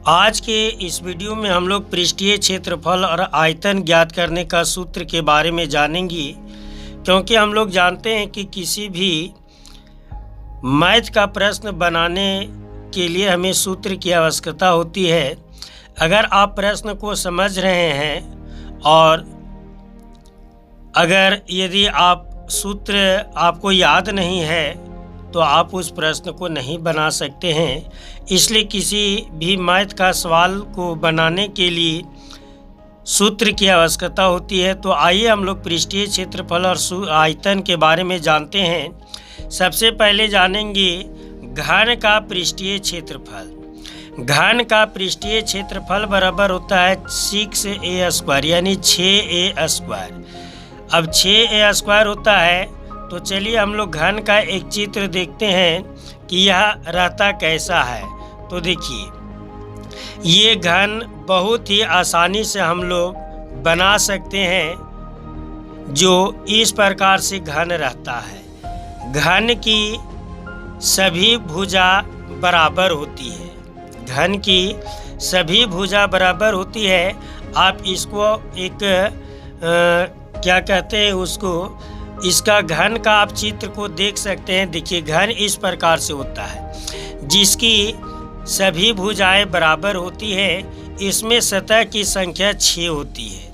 आज के इस वीडियो में हम लोग पृष्ठीय क्षेत्रफल और आयतन ज्ञात करने का सूत्र के बारे में जानेंगे, क्योंकि हम लोग जानते हैं कि किसी भी मैथ का प्रश्न बनाने के लिए हमें सूत्र की आवश्यकता होती है। अगर आप प्रश्न को समझ रहे हैं और अगर यदि आप सूत्र आपको याद नहीं है तो आप उस प्रश्न को नहीं बना सकते हैं। इसलिए किसी भी मैथ का सवाल को बनाने के लिए सूत्र की आवश्यकता होती है। तो आइए हम लोग पृष्ठीय क्षेत्रफल और आयतन के बारे में जानते हैं। सबसे पहले जानेंगे घन का पृष्ठीय क्षेत्रफल। घन का पृष्ठीय क्षेत्रफल बराबर होता है 6a² यानी 6a²। अब 6a² होता है तो चलिए हम लोग घन का एक चित्र देखते हैं कि यह रहता कैसा है। तो देखिए ये घन बहुत ही आसानी से हम लोग बना सकते हैं, जो इस प्रकार से घन रहता है। घन की सभी भुजा बराबर होती है। घन की सभी भुजा बराबर होती है। आप इसको एक क्या कहते हैं उसको, इसका घन का आप चित्र को देख सकते हैं। देखिए घन इस प्रकार से होता है जिसकी सभी भुजाएं बराबर होती है। इसमें सतह की संख्या 6 होती है।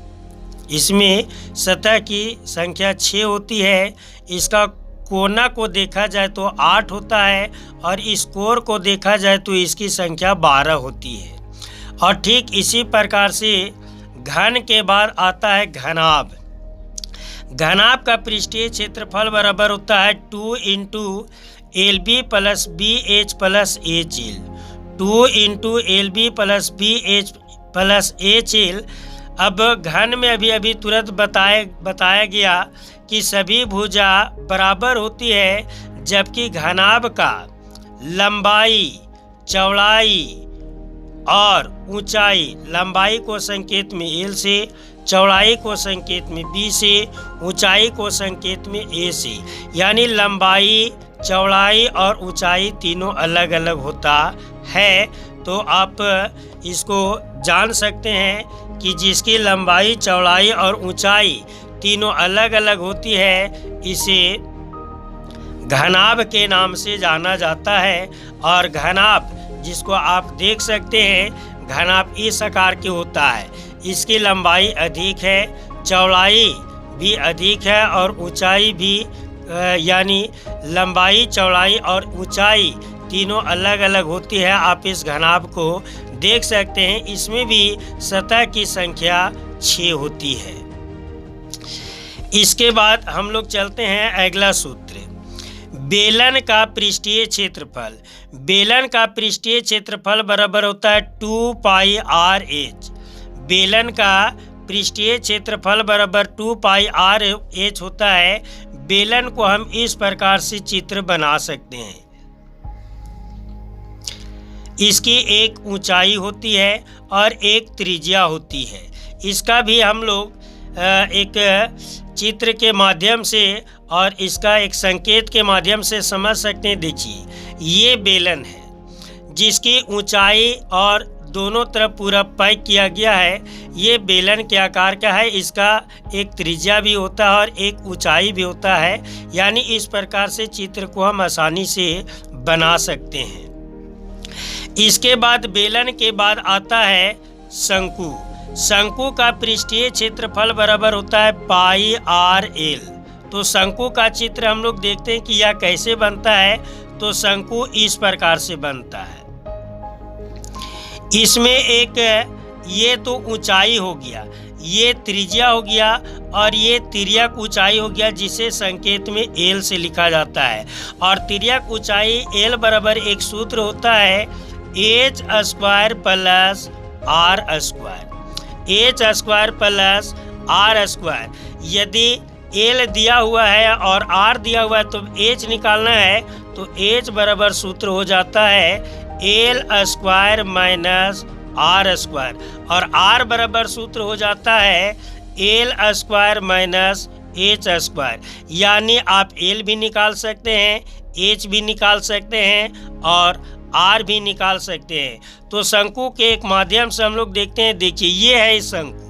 इसमें सतह की संख्या 6 होती है। इसका कोना को देखा जाए तो 8 होता है और इस कोर को देखा जाए तो इसकी संख्या 12 होती है। और ठीक इसी प्रकार से घन के बाद आता है घनाभ। घनाभ का पृष्ठीय क्षेत्रफल बराबर होता है 2 × LB + BH + HL। 2 × LB + BH + HL। अब घन में अभी तुरंत बताया गया कि सभी भुजा बराबर होती है, जबकि घनाभ का लंबाई, चौड़ाई और ऊंचाई, लंबाई को संकेत में L से, चौड़ाई को संकेत में B से, ऊंचाई को संकेत में A से, यानी लंबाई, चौड़ाई और ऊंचाई तीनों अलग अलग होता है। तो आप इसको जान सकते हैं कि जिसकी लंबाई, चौड़ाई और ऊंचाई तीनों अलग अलग होती है, इसे घनाभ के नाम से जाना जाता है। और घनाभ जिसको आप देख सकते हैं, घनाभ इस आकार के होता है। इसकी लंबाई अधिक है, चौड़ाई भी अधिक है और ऊंचाई भी, यानी लंबाई, चौड़ाई और ऊंचाई तीनों अलग अलग होती है। आप इस घनाभ को देख सकते हैं। इसमें भी सतह की संख्या 6 होती है। इसके बाद हम लोग चलते हैं अगला सूत्र, बेलन का पृष्ठीय क्षेत्रफल। बेलन का पृष्ठीय क्षेत्रफल बराबर होता है 2πRh। बेलन का पृष्ठीय क्षेत्रफल बराबर 2πRh होता है। बेलन को हम इस प्रकार से चित्र बना सकते हैं। इसकी एक ऊंचाई होती है और एक त्रिज्या होती है। इसका भी हम लोग एक चित्र के माध्यम से और इसका एक संकेत के माध्यम से समझ सकते हैं। देखिए ये बेलन है जिसकी ऊंचाई और दोनों तरफ पूरा पैक किया गया है। ये बेलन के आकार का है। इसका एक त्रिज्या भी होता है और एक ऊंचाई भी होता है। यानी इस प्रकार से चित्र को हम आसानी से बना सकते हैं। इसके बाद बेलन के बाद आता है शंकु। शंकु का पृष्ठीय क्षेत्रफल बराबर होता है πRL। तो शंकु का चित्र हम लोग देखते हैं कि यह कैसे बनता है। तो शंकु इस प्रकार से बनता है। इसमें एक ये तो ऊंचाई हो गया, ये त्रिज्या हो गया और ये तिर्यक ऊंचाई हो गया, जिसे संकेत में L से लिखा जाता है। और तिर्यक ऊंचाई L बराबर एक सूत्र होता है h² + r²। h² + r²। यदि L दिया हुआ है और R दिया हुआ है तो H निकालना है। तो H बराबर सूत्र हो जाता है L² - r² और R बराबर सूत्र हो जाता है L² - h²। यानी आप L भी निकाल सकते हैं, H भी निकाल सकते हैं और आर भी निकाल सकते हैं। तो शंकु के एक माध्यम से हम लोग देखते हैं। देखिए ये है शंकु,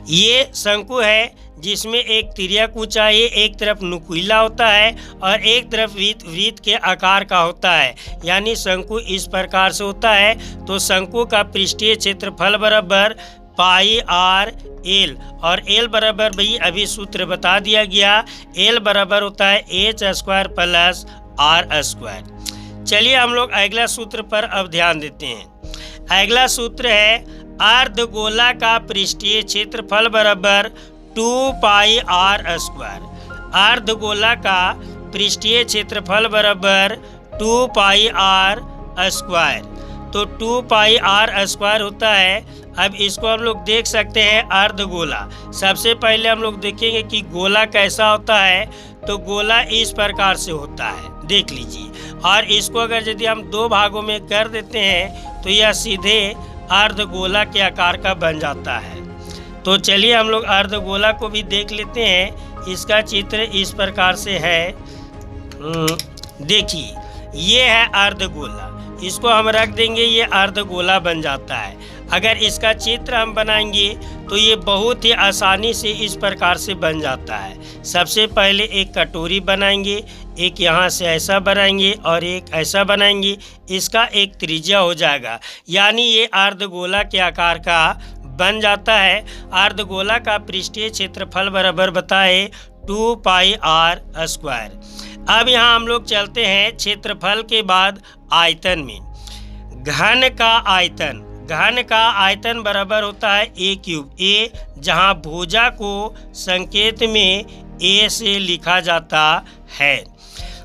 ये शंकु है जिसमें एक तिर्यक ऊंचाई, एक तरफ नुकीला होता है और एक तरफ वृत्त के आकार का होता है, यानी शंकु इस प्रकार से होता है। तो शंकु का पृष्ठीय क्षेत्रफल बराबर पाई आर एल, और एल बराबर भाई अभी सूत्र बता दिया गया, एल बराबर होता है H square plus R square. चलिए हम लोग अगला सूत्र पर अब ध्यान देते हैं। अगला सूत्र है अर्धगोला का पृष्ठीय क्षेत्रफल बराबर 2 पाई आर स्क्वायर। अर्धगोला का पृष्ठीय क्षेत्रफल बराबर 2 पाई आर स्क्वायर। तो 2 पाई आर स्क्वायर होता है। अब इसको हम लोग देख सकते हैं अर्धगोला। सबसे पहले हम लोग देखेंगे कि गोला कैसा होता है। तो गोला इस प्रकार से होता है, देख लीजिए। और इसको अगर यदि हम 2 भागों में कर देते हैं तो यह सीधे अर्धगोला के आकार का बन जाता है। तो चलिए हम लोग अर्धगोला को भी देख लेते हैं। इसका चित्र इस प्रकार से है। देखिए ये है अर्धगोला, इसको हम रख देंगे, ये अर्धगोला बन जाता है। अगर इसका चित्र हम बनाएंगे तो ये बहुत ही आसानी से इस प्रकार से बन जाता है। सबसे पहले एक कटोरी बनाएंगे, एक यहाँ से ऐसा बनाएंगे और एक ऐसा बनाएंगे। इसका एक त्रिज्या हो जाएगा, यानी ये अर्धगोला के आकार का बन जाता है। अर्धगोला का पृष्ठीय क्षेत्रफल बराबर बताए 2 पाई आर स्क्वायर। अब यहाँ हम लोग चलते हैं क्षेत्रफल के बाद आयतन में। घन का आयतन, घन का आयतन बराबर होता है ए क्यूब। ए जहाँ भुजा को संकेत में ए से लिखा जाता है।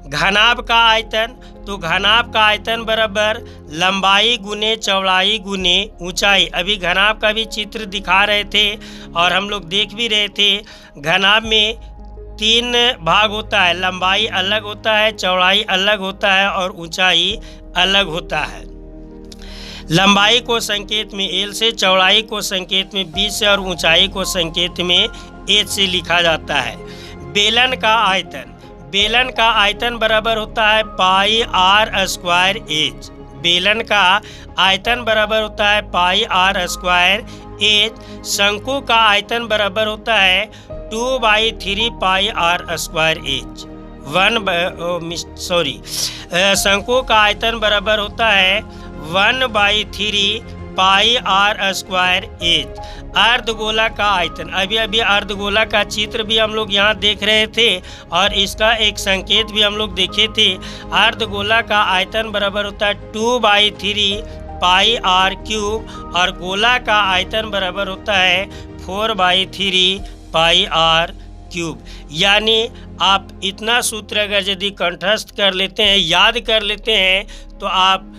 घनाभ का आयतन, तो घनाभ का आयतन बराबर लंबाई गुने चौड़ाई गुने ऊंचाई। अभी घनाभ का भी चित्र दिखा रहे थे और हम लोग देख भी रहे थे। घनाभ में 3 भाग होता है, लंबाई अलग होता है, चौड़ाई अलग होता है और ऊंचाई अलग होता है। लंबाई को संकेत में एल से, चौड़ाई को संकेत में बी से और ऊंचाई को संकेत में एच से लिखा जाता है। बेलन का आयतन, बेलन का आयतन बराबर होता है पाई आर स्क्वायर एच। बेलन का आयतन बराबर होता है पाई आर स्क्वायर एच। शंकु का आयतन बराबर होता है 2/3 पाई आर स्क्वायर एच। शंकु का आयतन बराबर होता है 1/3 पाई आर स्क्वायर एच। अर्धगोला का आयतन, अभी अर्धगोला का चित्र भी हम लोग यहाँ देख रहे थे और इसका एक संकेत भी हम लोग देखे थे। अर्धगोला का आयतन बराबर होता है 2/3 पाई आर क्यूब और गोला का आयतन बराबर होता है 4/3 पाई आर क्यूब। यानी आप इतना सूत्र अगर यदि कंठस्थ कर लेते हैं, याद कर लेते हैं, तो आप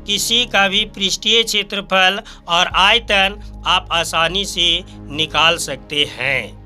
किसी का भी पृष्ठीय क्षेत्रफल और आयतन आप आसानी से निकाल सकते हैं।